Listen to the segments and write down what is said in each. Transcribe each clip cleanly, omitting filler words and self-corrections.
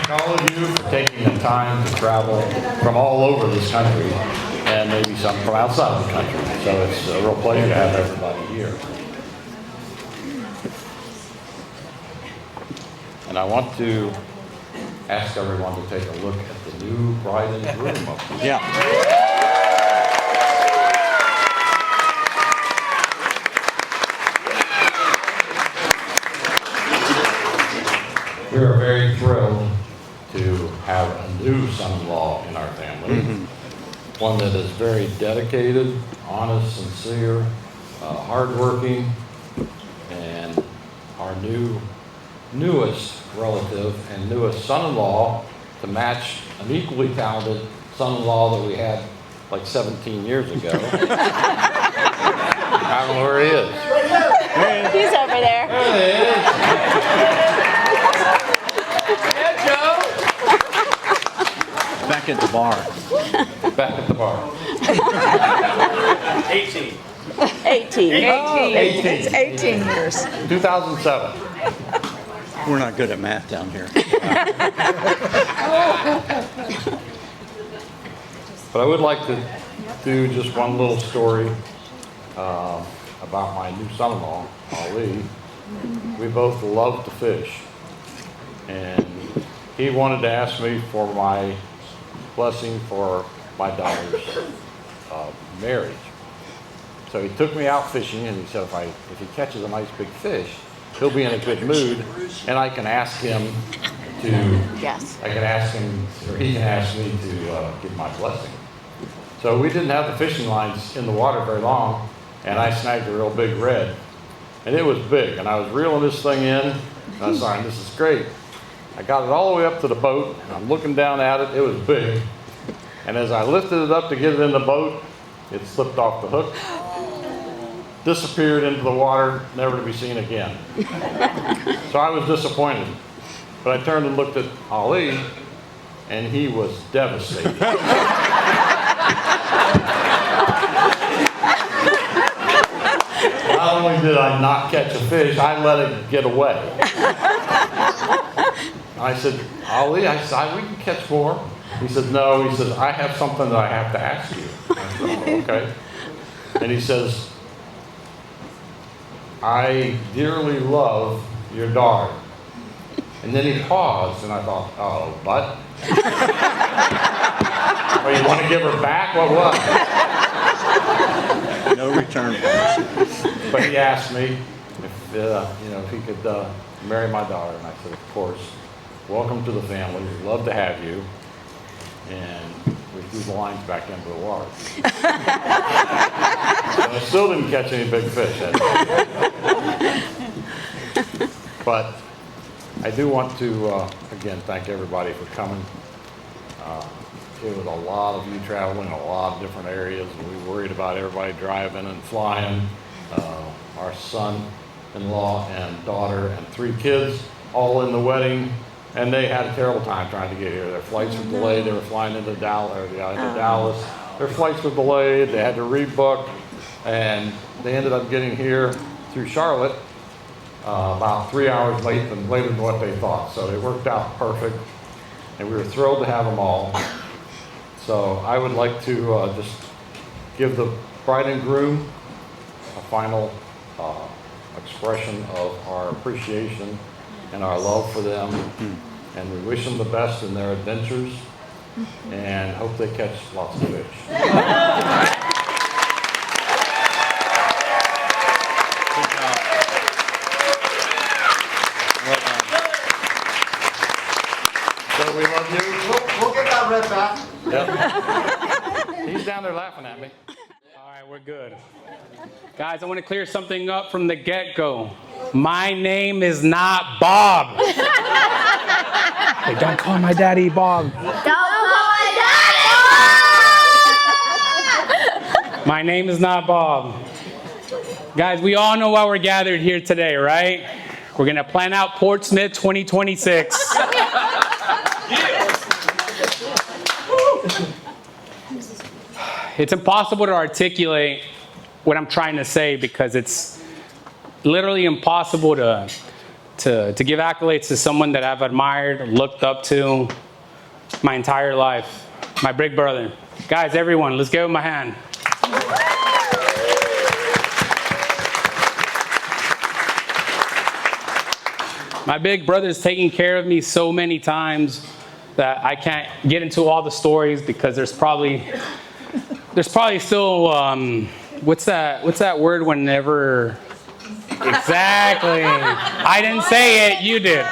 thank all of you for taking the time to travel from all over this country and maybe some from outside the country. So it's a real pleasure to have everybody here. And I want to ask everyone to take a look at the new bride and groom up there. Yeah. We are very thrilled to have a new son-in-law in our family. One that is very dedicated, honest, sincere, hardworking, and our newest relative and newest son-in-law to match an equally talented son-in-law that we had like 17 years ago. I don't know where he is. He's over there. There he is. Yeah, Joe. Back at the bar. Back at the bar. 18. 18. 18. It's 18 years. 2007. We're not good at math down here. But I would like to do just one little story about my new son-in-law, Ali. We both love to fish. And he wanted to ask me for my blessing for my daughter's marriage. So he took me out fishing and he said if he catches a nice big fish, he'll be in a good mood and I can ask him to, Yes. I can ask him, or he can ask me to give my blessing. So we didn't have the fishing lines in the water very long and I snagged a real big red. And it was big and I was reeling this thing in and I was like, this is great. I got it all the way up to the boat and I'm looking down at it, it was big. And as I lifted it up to get it in the boat, it slipped off the hook, disappeared into the water, never to be seen again. So I was disappointed. But I turned and looked at Ali and he was devastated. Not only did I not catch a fish, I let it get away. I said, Ali, we can catch more. He said, no. He says, I have something that I have to ask you. I said, oh, okay. And he says, I dearly love your daughter. And then he paused, and I thought, oh, but? Well, you want to give her back? What? No return policy. But he asked me if he could marry my daughter, and I said, of course. Welcome to the family. We'd love to have you. And we threw the lines back into the water. And I still didn't catch any big fish. But I do want to, again, thank everybody for coming. It was a lot of you traveling a lot of different areas, and we worried about everybody driving and flying. Our son-in-law and daughter and 3 kids all in the wedding, and they had a terrible time trying to get here. Their flights were delayed. They were flying into Dallas. Their flights were delayed. They had to rebook, and they ended up getting here through Charlotte about 3 hours later than what they thought. So it worked out perfect, and we were thrilled to have them all. So I would like to just give the bride and groom a final expression of our appreciation and our love for them. And we wish them the best in their adventures and hope they catch lots of fish. Good job. Well done. So we love you. We'll get that red back. Yep. He's down there laughing at me. All right, we're good. Guys, I want to clear something up from the get-go. My name is not Bob. Hey, don't call my daddy Bob. Don't call my daddy! My name is not Bob. Guys, we all know why we're gathered here today, right? We're going to plan out Portsmouth 2026. It's impossible to articulate what I'm trying to say because it's literally impossible to to give accolades to someone that I've admired, looked up to my entire life. My big brother. Guys, everyone, let's give him a hand. My big brother's taken care of me so many times that I can't get into all the stories because there's probably still what's that word whenever exactly I didn't say it, you did.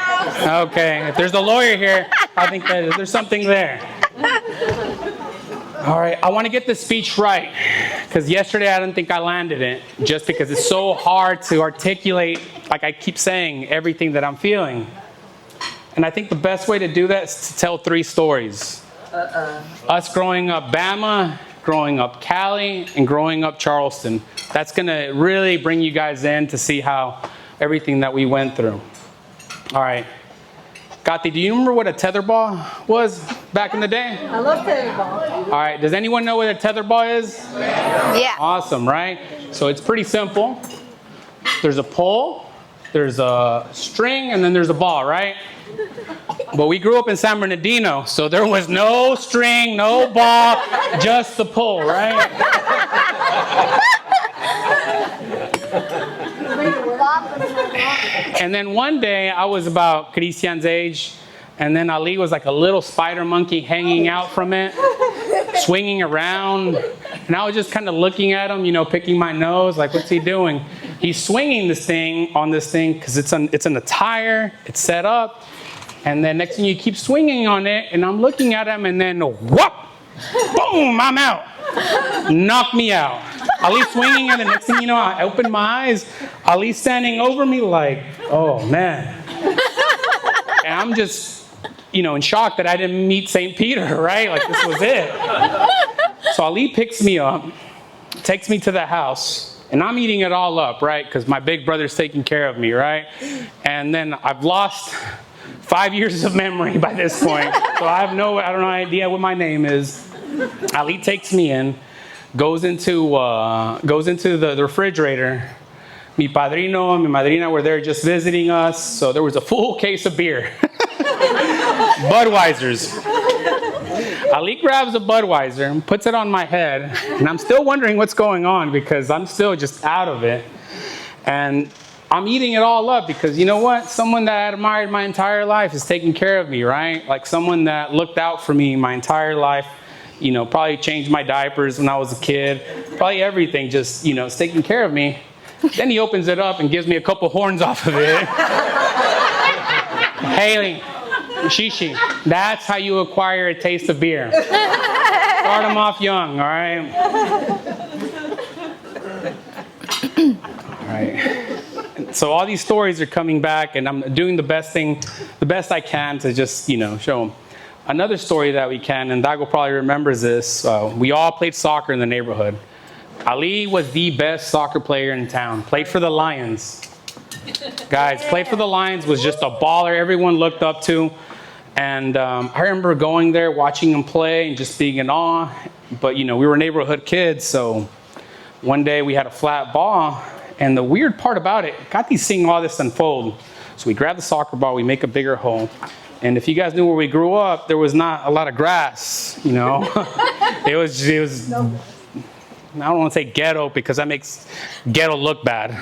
Okay, if there's a lawyer here, I think that there's something there. All right, I want to get this speech right because yesterday I didn't think I landed it just because it's so hard to articulate, like I keep saying, everything that I'm feeling. And I think the best way to do that is to tell 3 stories. Us growing up Bama, growing up Cali, and growing up Charleston. That's going to really bring you guys in to see how everything that we went through. All right. Gati, do you remember what a tetherball was back in the day? I love tetherball. All right. Does anyone know what a tetherball is? Yeah. Awesome, right? So it's pretty simple. There's a pole, there's a string, and then there's a ball, right? But we grew up in San Bernardino, so there was no string, no ball, just the pole, right? And then one day, I was about Christian's age, and then Ali was like a little spider monkey hanging out from it, swinging around. And I was just kind of looking at him, picking my nose, like, what's he doing? He's swinging this thing on this thing because it's in a tire, it's set up. And then next thing you keep swinging on it, and I'm looking at him, and then whoop, boom, I'm out. Knock me out. Ali's swinging, and the next thing you know, I open my eyes. Ali's standing over me like, oh, man. And I'm just, in shock that I didn't meet St. Peter, right? Like, this was it. So Ali picks me up, takes me to the house, and I'm eating it all up, right? Because my big brother's taking care of me, right? And then I've lost 5 years of memory by this point. So I don't know idea what my name is. Ali takes me in, goes into the refrigerator. Mi padrino and mi madrina were there just visiting us, so there was a full case of beer. Budweiser's. Ali grabs a Budweiser and puts it on my head, and I'm still wondering what's going on because I'm still just out of it. And I'm eating it all up because you know what? Someone that I admired my entire life is taking care of me, right? Like someone that looked out for me my entire life, probably changed my diapers when I was a kid, probably everything, just, is taking care of me. Then he opens it up and gives me a couple horns off of it. Haley, Shishi, that's how you acquire a taste of beer. Start them off young, all right? All right. So all these stories are coming back, and I'm doing the best I can to just, show them. Another story that we can, and Dago probably remembers this, we all played soccer in the neighborhood. Ali was the best soccer player in town, played for the Lions. Guys, played for the Lions, was just a baller everyone looked up to. And I remember going there, watching him play, and just being in awe. But, we were neighborhood kids, so one day we had a flat ball. And the weird part about it, got these seeing all this unfold. So we grab the soccer ball, we make a bigger hole. And if you guys knew where we grew up, there was not a lot of grass, It was I don't want to say ghetto because that makes ghetto look bad.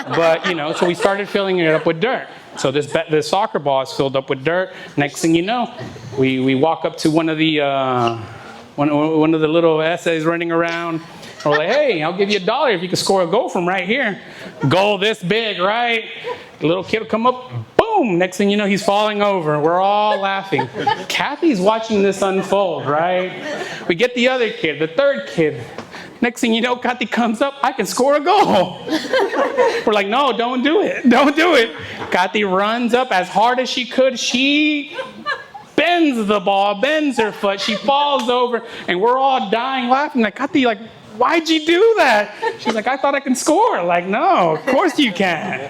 But, so we started filling it up with dirt. So this soccer ball is filled up with dirt. Next thing you know, we walk up to one of the little essays running around. And we're like, hey, I'll give you $1 if you can score a goal from right here. Goal this big, right? The little kid will come up, boom. Next thing you know, he's falling over. We're all laughing. Kathy's watching this unfold, right? We get the other kid, the third kid. Next thing you know, Kathy comes up, I can score a goal. We're like, no, don't do it. Don't do it. Kathy runs up as hard as she could. She bends the ball, bends her foot. She falls over, and we're all dying laughing. Like, Kathy, why'd you do that? She's like, I thought I could score. Like, no, of course you can.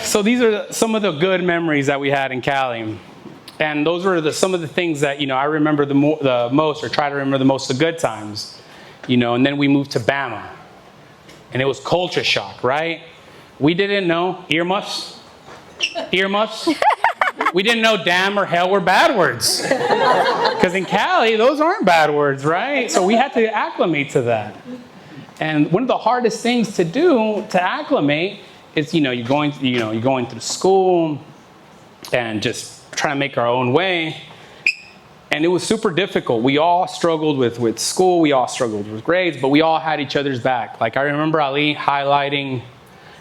So these are some of the good memories that we had in Cali. And those were some of the things that, I remember the most, or try to remember the most, the good times. And then we moved to Bama. And it was culture shock, right? We didn't know earmuffs. Earmuffs. We didn't know damn or hell were bad words. Because in Cali, those aren't bad words, right? So we had to acclimate to that. And one of the hardest things to do to acclimate is, you're going through school and just trying to make our own way. And it was super difficult. We all struggled with school. We all struggled with grades, but we all had each other's back. Like I remember Ali highlighting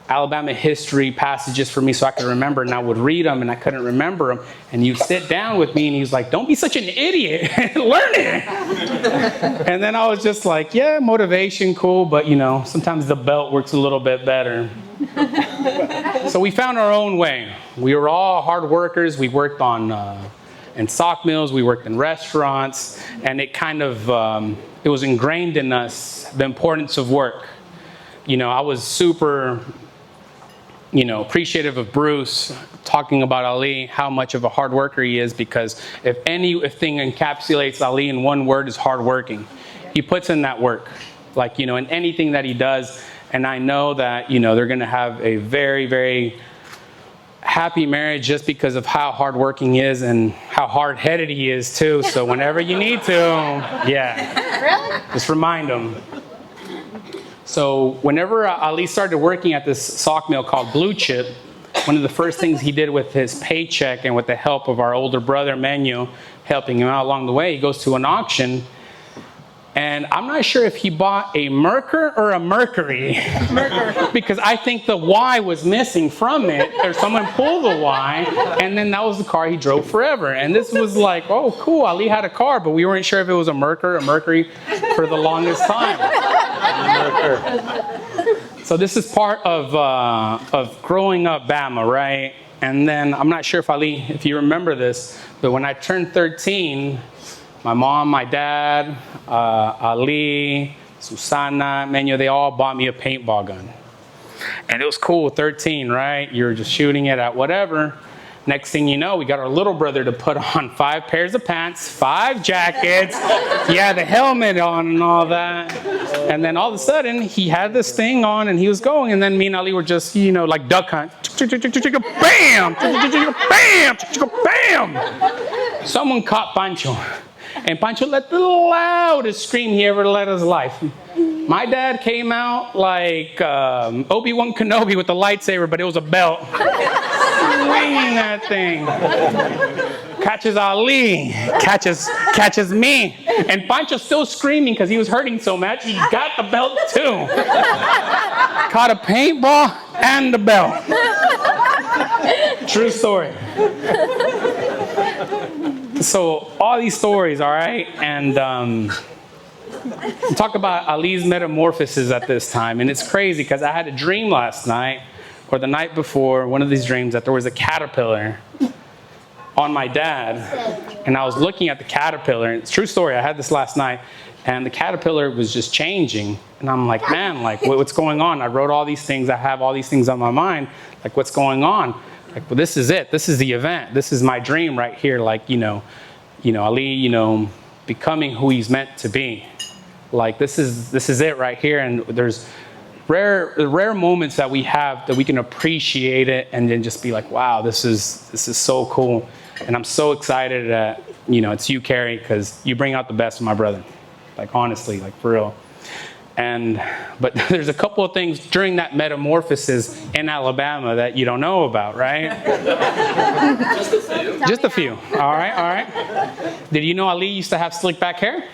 Alabama history passages for me so I could remember, and I would read them and I couldn't remember them. And you'd sit down with me and he was like, don't be such an idiot, learn it. And then I was just like, yeah, motivation, cool, but sometimes the belt works a little bit better. So we found our own way. We were all hard workers. We worked in sock mills, we worked in restaurants, and it kind of, it was ingrained in us, the importance of work. I was super, appreciative of Bruce talking about Ali, how much of a hard worker he is, because if anything encapsulates Ali in one word is hardworking. He puts in that work, in anything that he does. And I know that, they're going to have a very, very happy marriage just because of how hardworking he is and how hard-headed he is too. So whenever you need to, Really? just remind him. So whenever Ali started working at this sock mill called Blue Chip, one of the first things he did with his paycheck and with the help of our older brother Menu helping him out along the way, he goes to an auction. And I'm not sure if he bought a Merker or a Mercury. Because I think the Y was missing from it, or someone pulled the Y, and then that was the car he drove forever. And this was like, oh, cool, Ali had a car, but we weren't sure if it was a Merker or Mercury for the longest time. So this is part of growing up Bama, right? And then I'm not sure if you remember this, but when I turned 13, my mom, my dad, Ali, Susana, Menu, they all bought me a paintball gun. And it was cool, 13, right? You're just shooting it at whatever. Next thing you know, we got our little brother to put on 5 pairs of pants, 5 jackets. He had the helmet on and all that. And then all of a sudden, he had this thing on and he was going. And then me and Ali were just, like duck hunt. Bam! Bam! Bam! Someone caught Pancho. And Pancho let the loudest scream he ever let his life. My dad came out like Obi-Wan Kenobi with the lightsaber, but it was a belt. Swinging that thing. Catches Ali, catches me. And Pancho's still screaming because he was hurting so much, he got the belt too. Caught a paintball and the belt. True story. So all these stories, all right, and talk about Ali's metamorphosis at this time, and it's crazy because I had a dream last night, or the night before, one of these dreams, that there was a caterpillar on my dad, and I was looking at the caterpillar, and it's a true story, I had this last night, and the caterpillar was just changing, and I'm like, man, like, what's going on? I wrote all these things, I have all these things on my mind, like, what's going on? Like, well, this is it. This is the event. This is my dream right here. Like, Ali, becoming who he's meant to be. Like, this is it right here. And there's rare moments that we have that we can appreciate it and then just be like, wow, this is so cool. And I'm so excited that, it's you, Carrie, because you bring out the best in my brother. Like, honestly, like, for real. But there's a couple of things during that metamorphosis in Alabama that you don't know about, right? Just a few. All right. Did you know Ali used to have slick back hair?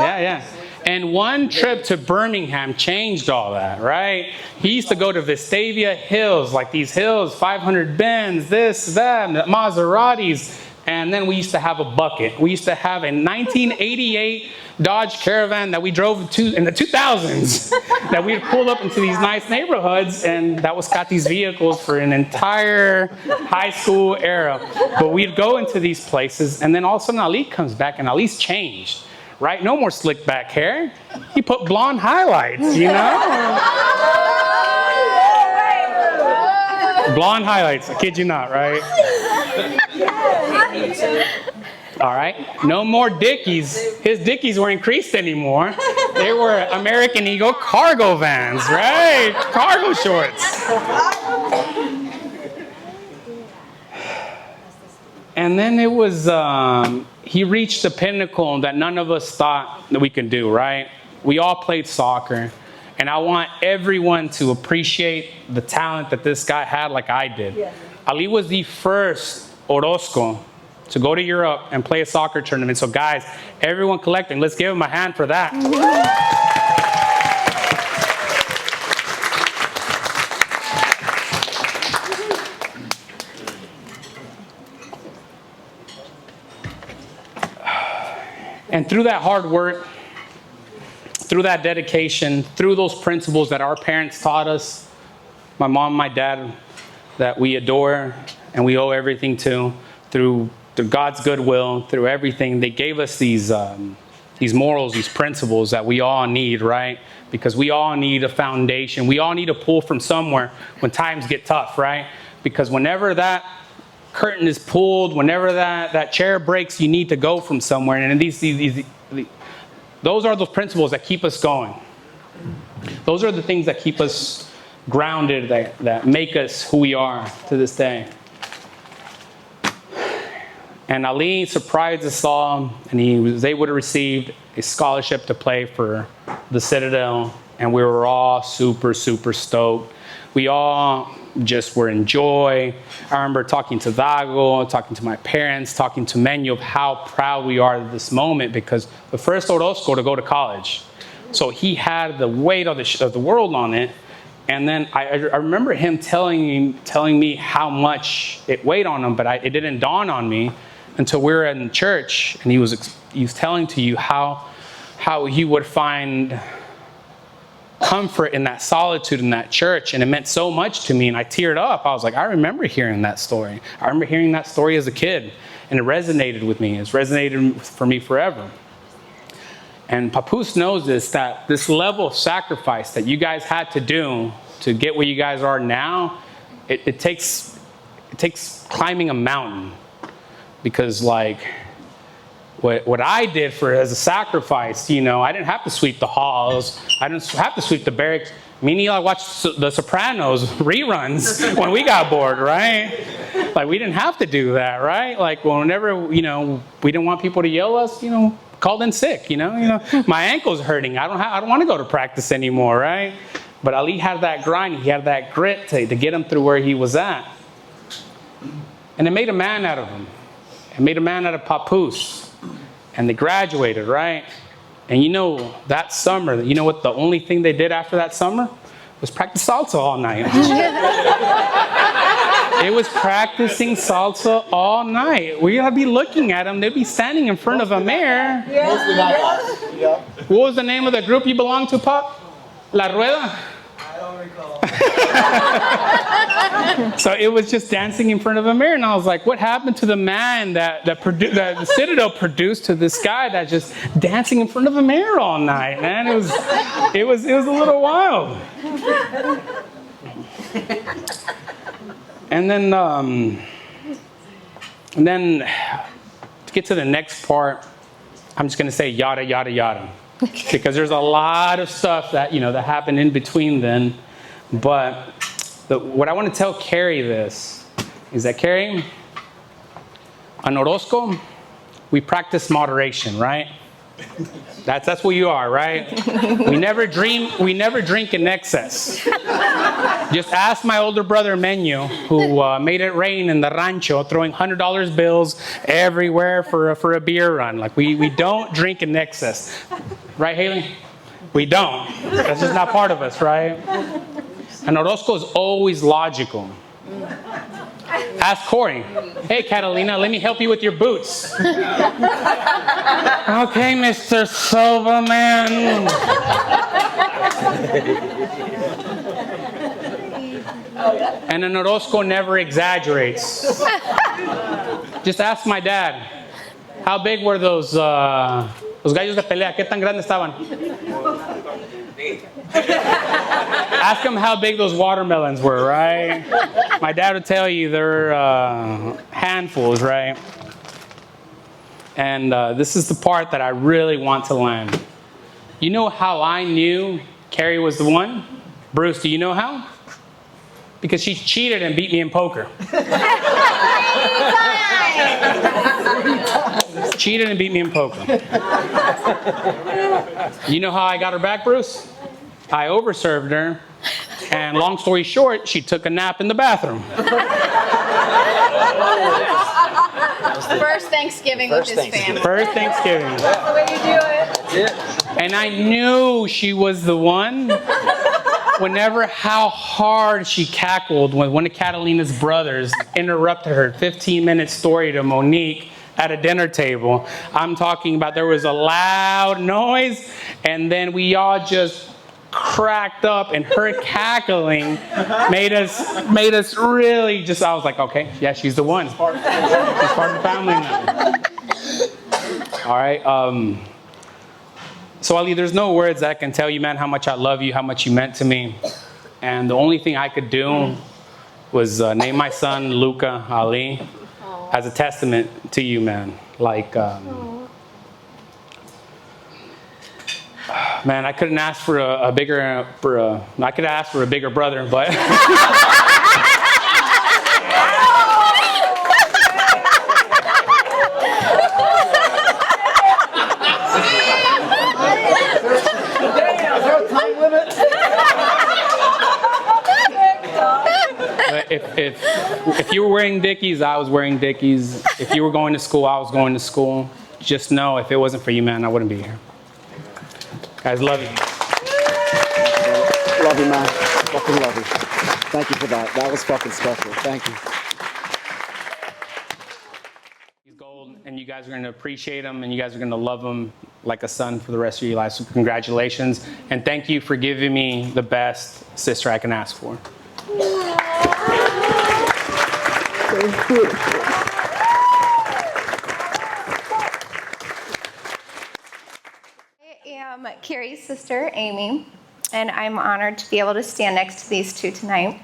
Yeah. And one trip to Birmingham changed all that, right? He used to go to Vestavia Hills, like these hills, 500 Benz, this, that, Maseratis. And then we used to have a bucket. We used to have a 1988 Dodge Caravan that we drove in the 2000s that we'd pull up into these nice neighborhoods, and that was Scotty's vehicles for an entire high school era. But we'd go into these places, and then all of a sudden Ali comes back, and Ali's changed, right? No more slick back hair. He put blonde highlights, Blonde highlights, I kid you not, right? All right, no more Dickies. His Dickies weren't creased anymore. They were American Eagle cargo vans, right? Cargo shorts. And then it was, he reached the pinnacle that none of us thought that we could do, right? We all played soccer. And I want everyone to appreciate the talent that this guy had like I did. Yeah. Ali was the first Orozco to go to Europe and play a soccer tournament. So guys, everyone collecting, let's give him a hand for that. And through that hard work, through that dedication, through those principles that our parents taught us, my mom, my dad, that we adore and we owe everything to, through God's goodwill, through everything, they gave us these morals, these principles that we all need, right? Because we all need a foundation. We all need a pull from somewhere when times get tough, right? Because whenever that curtain is pulled, whenever that chair breaks, you need to go from somewhere. And those are those principles that keep us going. Those are the things that keep us grounded, that make us who we are to this day. And Ali surprised us all, and he was able to receive a scholarship to play for the Citadel, and we were all super, super stoked. We all just were in joy. I remember talking to Dago, talking to my parents, talking to Menu of how proud we are at this moment, because the first Orozco to go to college. So he had the weight of the world on it. And then I remember him telling me how much it weighed on him, but it didn't dawn on me until we were in church, and he was telling to you how he would find comfort in that solitude in that church, and it meant so much to me, and I teared up. I was like, I remember hearing that story. I remember hearing that story as a kid, and it resonated with me. It's resonated for me forever. And Papoose knows that this level of sacrifice that you guys had to do to get where you guys are now, it takes climbing a mountain. Because like what I did as a sacrifice, I didn't have to sweep the halls. I didn't have to sweep the barracks. Me and Eli watched The Sopranos reruns when we got bored, right? Like we didn't have to do that, right? Like whenever, we didn't want people to yell us, called in sick, my ankle's hurting. I don't want to go to practice anymore, right? But Ali had that grind. He had that grit to get him through where he was at. And it made a man out of him. It made a man out of Papoose. And they graduated, right? And that summer, what the only thing they did after that summer was practice salsa all night. It was practicing salsa all night. We gotta be looking at them. They'd be standing in front of a mirror. Yeah. What was the name of the group you belonged to, Pop? La Rueda? I don't recall. So it was just dancing in front of a mirror, and I was like, what happened to the man that the Citadel produced to this guy that's just dancing in front of a mirror all night, man? It was a little wild. And then to get to the next part, I'm just gonna say yada yada yada. Because there's a lot of stuff that that happened in between then. But what I want to tell Carrie is that Carrie, on Orozco, we practice moderation, right? That's what you are, right? We never drink in excess. Just ask my older brother Menu, who made it rain in the rancho, throwing $100 bills everywhere for a beer run. Like we don't drink in excess, right, Haley? We don't. That's just not part of us, right? And Orozco is always logical. Ask Corey. Hey, Catalina, let me help you with your boots. Okay, Mr. Silverman. And an Orozco never exaggerates. Just ask my dad. How big were those gallos de pelea? ¿Qué tan grandes estaban? Ask him how big those watermelons were, right? My dad would tell you they're handfuls, right? And this is the part that I really want to land. You know how I knew Carrie was the one? Bruce, do you know how? Because she cheated and beat me in poker. Cheated and beat me in poker. You know how I got her back, Bruce? I overserved her, and long story short, she took a nap in the bathroom. First Thanksgiving with his family. First Thanksgiving. That's the way you do it. And I knew she was the one whenever how hard she cackled when one of Catalina's brothers interrupted her 15-minute story to Monique at a dinner table. I'm talking about there was a loud noise, and then we all just cracked up, and her cackling made us really just, I was like, okay, yeah, she's the one. She's part of the family now. All right. So Ali, there's no words that I can tell you, man, how much I love you, how much you meant to me. And the only thing I could do was name my son Luca Ali as a testament to you, man. Like, man, I couldn't ask for I could ask for a bigger brother, but. If you were wearing Dickies, I was wearing Dickies. If you were going to school, I was going to school. Just know, if it wasn't for you, man, I wouldn't be here. Guys, love you. Love you, man. Fucking love you. Thank you for that. That was fucking special. Thank you. He's gold, and you guys are going to appreciate him, and you guys are going to love him like a son for the rest of your life. So congratulations, and thank you for giving me the best sister I can ask for. Thank you. I am Carrie's sister, Amy, and I'm honored to be able to stand next to these two tonight.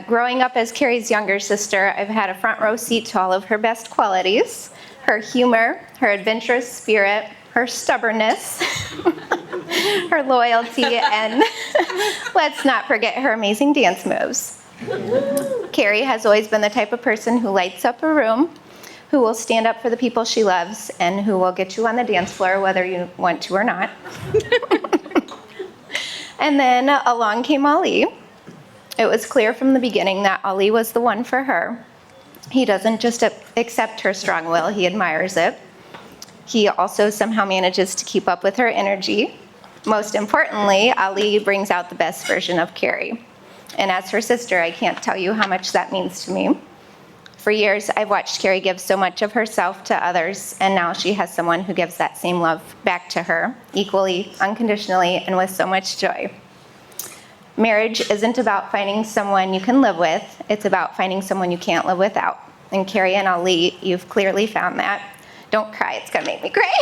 Growing up as Carrie's younger sister, I've had a front row seat to all of her best qualities: her humor, her adventurous spirit, her stubbornness, her loyalty, and let's not forget her amazing dance moves. Carrie has always been the type of person who lights up a room, who will stand up for the people she loves, and who will get you on the dance floor whether you want to or not. And then along came Ali. It was clear from the beginning that Ali was the one for her. He doesn't just accept her strong will, he admires it. He also somehow manages to keep up with her energy. Most importantly, Ali brings out the best version of Carrie. And as her sister, I can't tell you how much that means to me. For years, I've watched Carrie give so much of herself to others, and now she has someone who gives that same love back to her, equally, unconditionally, and with so much joy. Marriage isn't about finding someone you can live with, it's about finding someone you can't live without. And Carrie and Ali, you've clearly found that. Don't cry, it's gonna make me cry.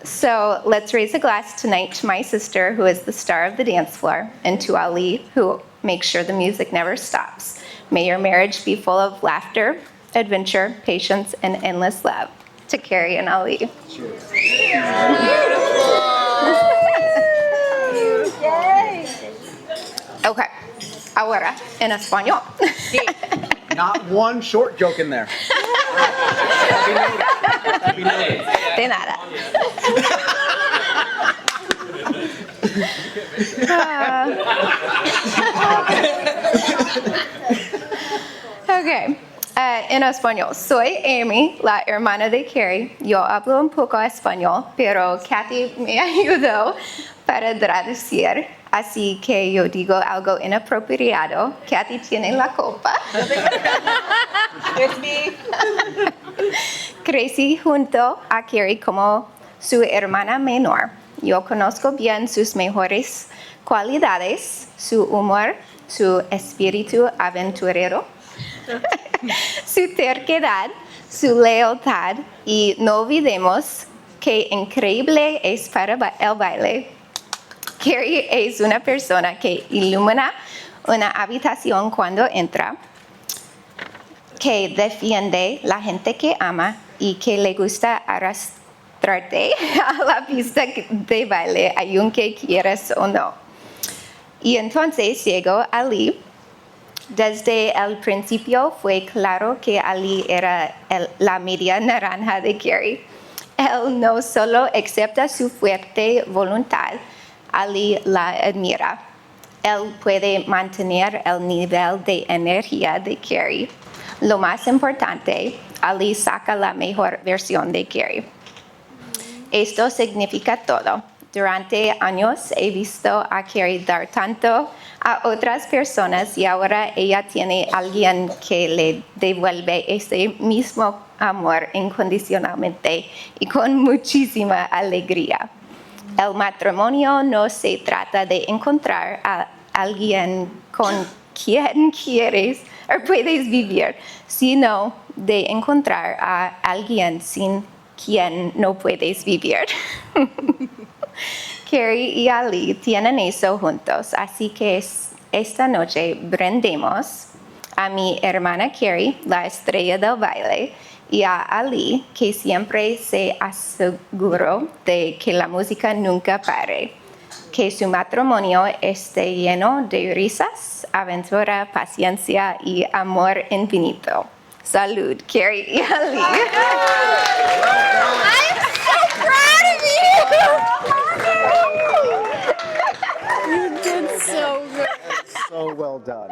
So let's raise a glass tonight to my sister, who is the star of the dance floor, and to Ali, who makes sure the music never stops. May your marriage be full of laughter, adventure, patience, and endless love. To Carrie and Ali. Cheers. Okay, ahora en español. Not one short joke in there. De nada. Okay, en español. Soy Amy, la hermana de Carrie. Yo hablo un poco español, pero Kathy me ayudó para traducir. Así que yo digo algo inapropiado. Kathy tiene la culpa. It's me. Crecí junto a Carrie como su hermana menor. Yo conozco bien sus mejores cualidades, su humor, su espíritu aventurero, su terquedad, su lealtad, y no olvidemos que increíble es para el baile. Carrie es una persona que ilumina una habitación cuando entra, que defiende la gente que ama y que le gusta arrastrarte a la pista de baile, aunque quieras o no. Y entonces llegó Ali. Desde el principio fue claro que Ali era la media naranja de Carrie. Él no solo acepta su fuerte voluntad, Ali la admira. Él puede mantener el nivel de energía de Carrie. Lo más importante, Ali saca la mejor versión de Carrie. Esto significa todo. Durante años he visto a Carrie dar tanto a otras personas y ahora ella tiene a alguien que le devuelve ese mismo amor incondicionalmente y con muchísima alegría. El matrimonio no se trata de encontrar a alguien con quien quieres o puedes vivir, sino de encontrar a alguien sin quien no puedes vivir. Carrie y Ali tienen eso juntos, así que esta noche brindemos a mi hermana Carrie, la estrella del baile, y a Ali, que siempre se aseguró de que la música nunca pare. Que su matrimonio esté lleno de risas, aventura, paciencia y amor infinito. Salud, Carrie y Ali. I'm so proud of you! So well done.